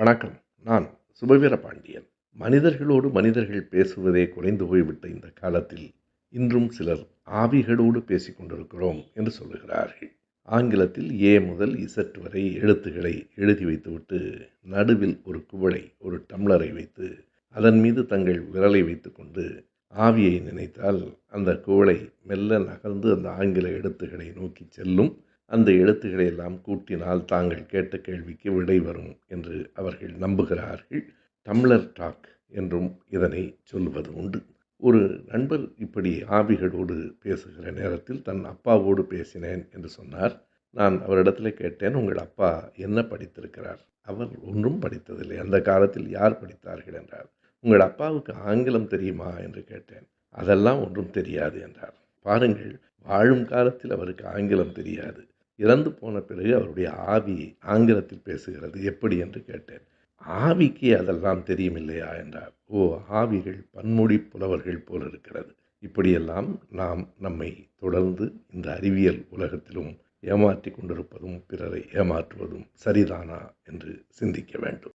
வணக்கம். நான் சுபவீர பாண்டியன். மனிதர்களோடு மனிதர்கள் பேசுவதே குறைந்து போய்விட்ட இந்த காலத்தில் இன்றும் சிலர் ஆவிகளோடு பேசிக் கொண்டிருக்கிறோம் என்று சொல்லுகிறார்கள். ஆங்கிலத்தில் ஏ முதல் இசட் வரை எழுத்துக்களை எழுதி வைத்துவிட்டு நடுவில் ஒரு குவளை, ஒரு டம்ளரை வைத்து அதன் மீது தங்கள் விரலை வைத்துக்கொண்டு ஆவியை நினைத்தால் அந்த குவளை மெல்ல நகர்ந்து அந்த ஆங்கில எழுத்துக்களை நோக்கி செல்லும். அந்த எழுத்துக்களை எல்லாம் கூட்டினால் தாங்கள் கேட்ட கேள்விக்கு விடை வரும் என்று அவர்கள் நம்புகிறார்கள். டம்ளர் டாக் என்றும் இதனை சொல்வது உண்டு. ஒரு நண்பர் இப்படி ஆவிகளோடு பேசுகிற நேரத்தில் தன் அப்பாவோடு பேசினேன் என்று சொன்னார். நான் அவரிடத்தில் கேட்டேன், உங்கள் அப்பா என்ன படித்திருக்கிறார்? அவர் ஒன்றும் படித்ததில்லை. அந்த காலத்தில் யார் படித்தார்கள் என்றார். உங்கள் அப்பாவுக்கு ஆங்கிலம் தெரியுமா என்று கேட்டேன். அதெல்லாம் ஒன்றும் தெரியாது என்றார். பாருங்கள், வாழும் காலத்தில் அவருக்கு ஆங்கிலம் தெரியாது. இறந்து போன பிறகு அவருடைய ஆவி ஆங்கிலத்தில் பேசுகிறது எப்படி என்று கேட்டேன். ஆவிக்கு அதெல்லாம் தெரியும் இல்லையா என்றார். ஓ, ஆவிகள் பன்மொழி புலவர்கள் போல் இருக்கிறது. இப்படியெல்லாம் நாம் நம்மை தொடர்ந்து இந்த அறிவியல் உலகத்திலும் ஏமாற்றி கொண்டிருப்பதும் பிறரை ஏமாற்றுவதும் சரிதானா என்று சிந்திக்க வேண்டும்.